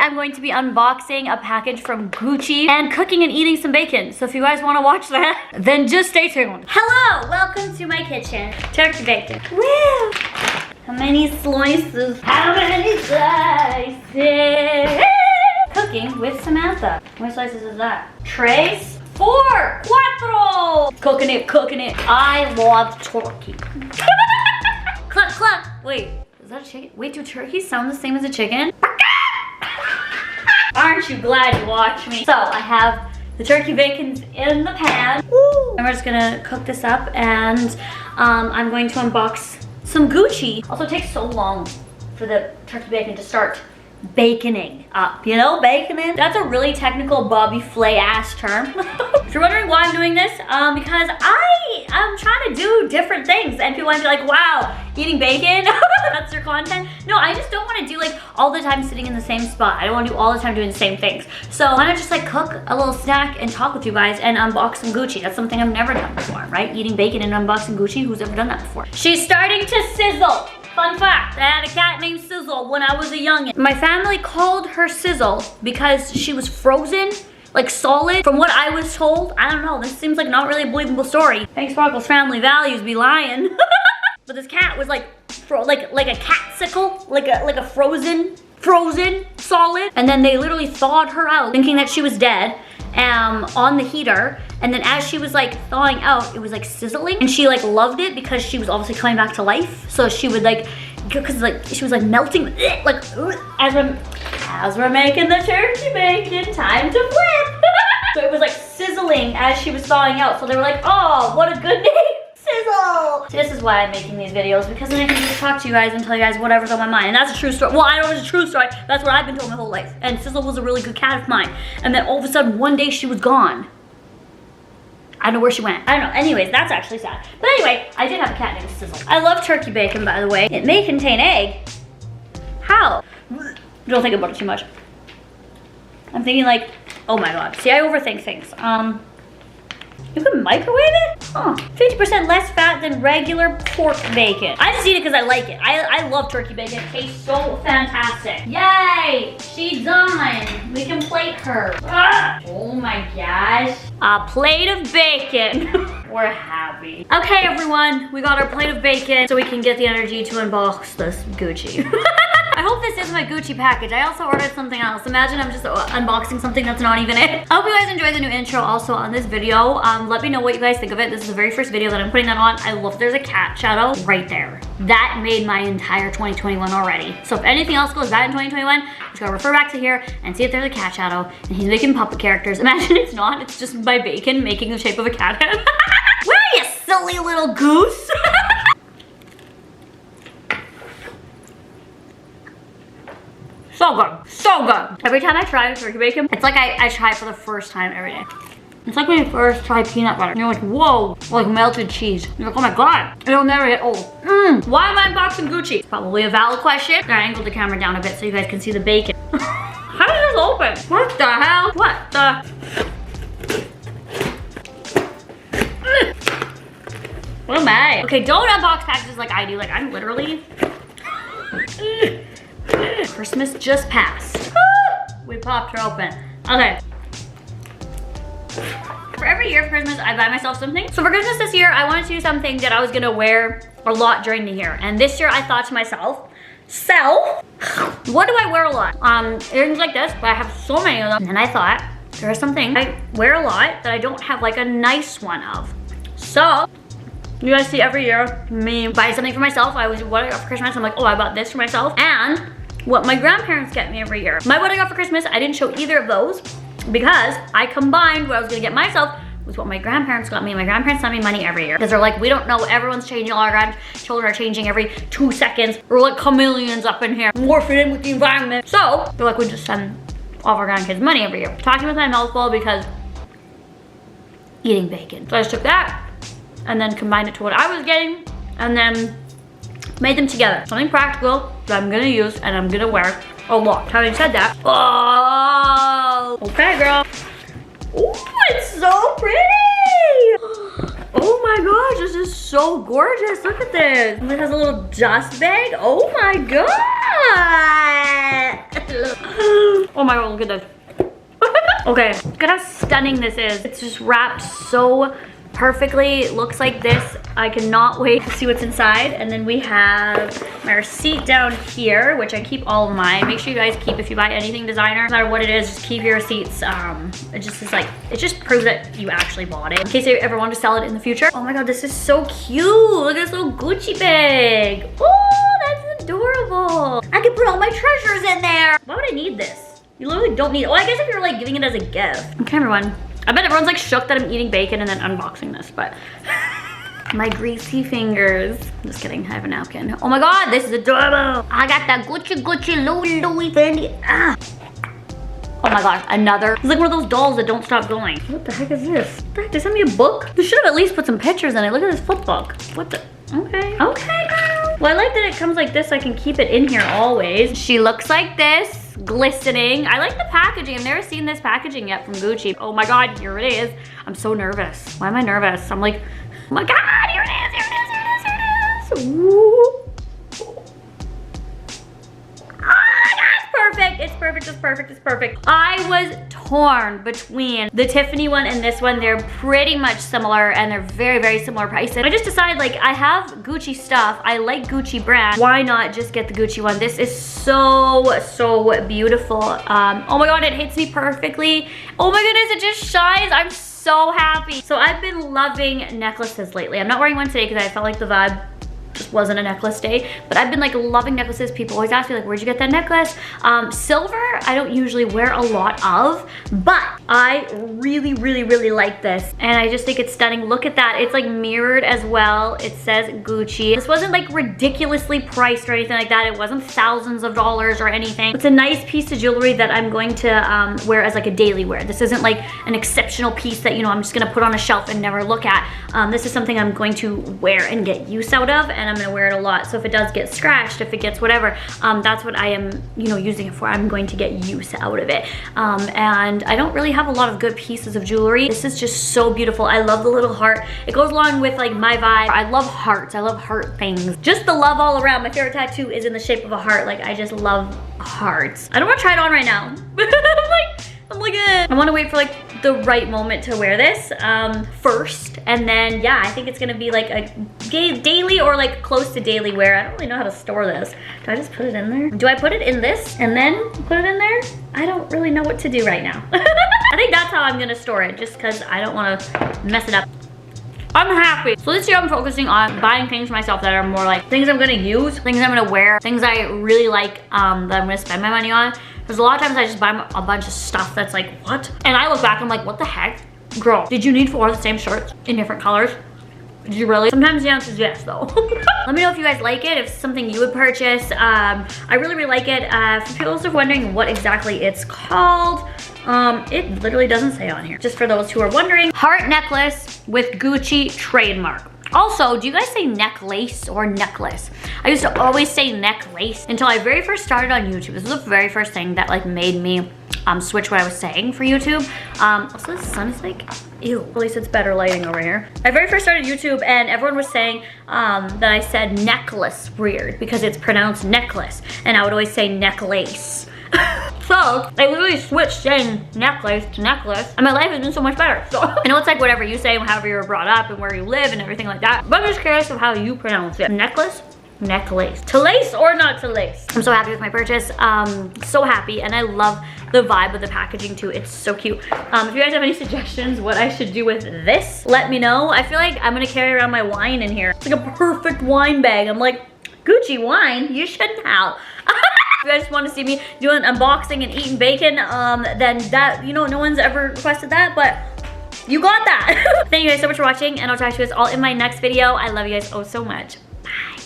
I'm going to be unboxing a package from Gucci and cooking and eating some bacon. So if you guys want to watch that, then just stay tuned. Hello, welcome to my kitchen. Turkey bacon. Woo! How many slices? How many slices? Cooking with Samantha. How many slices is that? Tres? 4! Cuatro! Cooking it, cooking it. I love turkey. Cluck, cluck. Wait, is that a chicken? Wait, do turkeys sound the same as a chicken? Aren't you glad you watched me? So I have the turkey bacons in the pan. Woo. And we're just gonna cook this up and I'm going to unbox some Gucci. Also, it takes so long for the turkey bacon to start baconing up, you know, baconing. That's a really technical Bobby Flay ass term. If you're wondering why I'm doing this, because I'm trying to do different things and people might be like, wow, eating bacon, that's your content. No, I just don't want to do like all the time sitting in the same spot. I don't want to do all the time doing the same things. So why not just like cook a little snack and talk with you guys and unbox some Gucci. That's something I've never done before, right? Eating bacon and unboxing Gucci, who's ever done that before? She's starting to sizzle. Fun fact, I had a cat named Sizzle when I was a youngin'. My family called her Sizzle because she was frozen, like solid. From what I was told, I don't know, this seems like not really a believable story. PiinkSparkles family values be lying. But this cat was like a catsicle, like a frozen solid. And then they literally thawed her out, thinking that she was dead. On the heater, and then as she was like thawing out, it was like sizzling, and she like loved it because she was obviously coming back to life. So she would like, because like she was like melting, like as we're making the turkey bacon, time to flip. So it was like sizzling as she was thawing out. So they were like, oh, what a good name. Sizzle! So this is why I'm making these videos, because then I can just talk to you guys and tell you guys whatever's on my mind. And that's a true story. Well, I don't know if it's a true story. That's what I've been told my whole life. And Sizzle was a really good cat of mine. And then all of a sudden, one day she was gone. I don't know where she went. I don't know. Anyways, that's actually sad. But anyway, I did have a cat named Sizzle. I love turkey bacon, by the way. It may contain egg. How? Don't think about it too much. I'm thinking like, oh my god. See, I overthink things. You can microwave it? Huh. 50% less fat than regular pork bacon. I just eat it because I like it. I love turkey bacon. It tastes so fantastic. Yay! She's done. We can plate her. Ah! Oh my gosh. A plate of bacon. We're happy. Okay, everyone. We got our plate of bacon so we can get the energy to unbox this Gucci. I hope this is my Gucci package. I also ordered something else. Imagine I'm just unboxing something that's not even it. I hope you guys enjoyed the new intro also on this video. Let me know what you guys think of it. This is the very first video that I'm putting that on. I love there's a cat shadow right there. That made my entire 2021 already. So if anything else goes bad in 2021, just gotta refer back to here and see if there's a cat shadow and he's making puppet characters. Imagine it's not, it's just my bacon making the shape of a cat head. Where are you, silly little goose? So good, so good. Every time I try turkey bacon, it's like I try it for the first time every day. It's like when you first try peanut butter. You're like, whoa, like melted cheese. You're like, oh my god, it'll never get old. Why am I unboxing Gucci? It's probably a valid question. I angled the camera down a bit so you guys can see the bacon. How did this open? What the hell? What the? What am I? Okay, don't unbox packages like I do. Like I'm literally. Christmas just passed. We popped her open. Okay. For every year for Christmas, I buy myself something. So for Christmas this year, I wanted to do something that I was gonna wear a lot during the year. And this year I thought to myself, so, what do I wear a lot? Earrings like this, but I have so many of them. And I thought, there's something I wear a lot that I don't have like a nice one of. So, you guys see every year me buy something for myself. I always, what I got for Christmas, I'm like, oh, I bought this for myself. And what my grandparents get me every year. My what I got for Christmas, I didn't show either of those because I combined what I was gonna get myself with what my grandparents got me. My grandparents send me money every year because they're like, we don't know, everyone's changing, all our grandchildren are changing every 2 seconds. We're like chameleons up in here, morphing in with the environment. So they're like, we just send all of our grandkids money every year. Talking with my mouth full because eating bacon. So I just took that and then combined it to what I was getting and then made them together. Something practical that I'm gonna use and I'm gonna wear a lot. Having said that, oh, okay girl. Oh, it's so pretty. Oh my gosh, this is so gorgeous. Look at this. It has a little dust bag. Oh my god. Oh my god, look at this. Okay, look at how stunning this is. It's just wrapped so perfectly. It looks like this. I cannot wait to see what's inside. And then we have my receipt down here, which I keep all of mine. Make sure you guys keep, if you buy anything designer, no matter what it is, just keep your receipts. It just is like, it just proves that you actually bought it in case you ever want to sell it in the future. Oh my god, this is so cute. Look at this little Gucci bag. Oh, that's adorable. I can put all my treasures in there. Why would I need this? You literally don't need it. Well, I guess if you're like giving it as a gift. Okay, everyone. I bet everyone's like shook that I'm eating bacon and then unboxing this, but my greasy fingers. Just kidding, I have a napkin. Oh my god, this is adorable. I got that Gucci Louis Fendi. Ah. Oh my god, another. It's like one of those dolls that don't stop going. What the heck is this? What the heck? They sent me a book? They should have at least put some pictures in it. Look at this flip book. What the? Okay. Okay, girl. Well, I like that it comes like this so I can keep it in here always. She looks like this. Glistening. I like the packaging. I've never seen this packaging yet from Gucci. Oh my god, here it is. I'm so nervous. Why am I nervous? I'm like, oh my god, here it is, here it is, here it is, here it is. Ooh. Perfect. It's perfect. It's perfect. It's perfect. I was torn between the Tiffany one and this one. They're pretty much similar and they're very, very similar prices. I just decided, like, I have Gucci stuff. I like Gucci brand. Why not just get the Gucci one? This is so, so beautiful. Oh my god, it hits me perfectly. Oh my goodness, it just shines. I'm so happy. So I've been loving necklaces lately. I'm not wearing one today because I felt like the vibe just wasn't a necklace day, but I've been like loving necklaces. People always ask me like, where'd you get that necklace? Silver, I don't usually wear a lot of, but I really, really, really like this. And I just think it's stunning. Look at that. It's like mirrored as well. It says Gucci. This wasn't like ridiculously priced or anything like that. It wasn't thousands of dollars or anything. It's a nice piece of jewelry that I'm going to wear as like a daily wear. This isn't like an exceptional piece that, you know, I'm just gonna put on a shelf and never look at. This is something I'm going to wear and get use out of, and I'm gonna wear it a lot. So if it does get scratched, if it gets whatever, that's what I am, you know, using it for. I'm going to get use out of it. And I don't really have a lot of good pieces of jewelry. This is just so beautiful. I love the little heart. It goes along with like my vibe. I love hearts. I love heart things. Just the love all around. My favorite tattoo is in the shape of a heart. Like, I just love hearts. I don't want to try it on right now. I'm like, I want to wait for like the right moment to wear this first, and then yeah, I think it's gonna be like a daily or like close to daily wear. I don't really know how to store this. Do I just put it in there? Do I put it in this and then put it in there? I don't really know what to do right now. I think that's how I'm gonna store it, just because I don't want to mess it up. I'm happy. So this year I'm focusing on buying things for myself that are more like things I'm gonna use, things I'm gonna wear, things I really like that I'm gonna spend my money on. Because a lot of times I just buy a bunch of stuff that's like, what? And I look back and I'm like, what the heck? Girl, did you need 4 of the same shirts in different colors? Did you really? Sometimes the answer is yes though. Let me know if you guys like it, if it's something you would purchase. I really, really like it. For people who are wondering what exactly it's called, it literally doesn't say on here. Just for those who are wondering, heart necklace with Gucci trademark. Also, do you guys say necklace or necklace? I used to always say necklace until I very first started on YouTube. This was the very first thing that like made me switch what I was saying for YouTube. Also, the sun is like, ew. At least it's better lighting over here. I very first started YouTube and everyone was saying that I said necklace weird because it's pronounced necklace, and I would always say necklace. So I literally switched saying necklace to necklace, and my life has been so much better. So I know it's like whatever you say, however you were brought up and where you live and everything like that, but I'm just curious of how you pronounce it. Necklace? Necklace. To lace or not to lace? I'm so happy with my purchase. So happy, and I love the vibe of the packaging too. It's so cute. If you guys have any suggestions what I should do with this, let me know. I feel like I'm gonna carry around my wine in here. It's like a perfect wine bag. I'm like, Gucci wine? You should now. If you guys want to see me doing unboxing and eating bacon, then that, you know, no one's ever requested that, but you got that. Thank you guys so much for watching, and I'll talk to you guys all in my next video. I love you guys oh so much. Bye.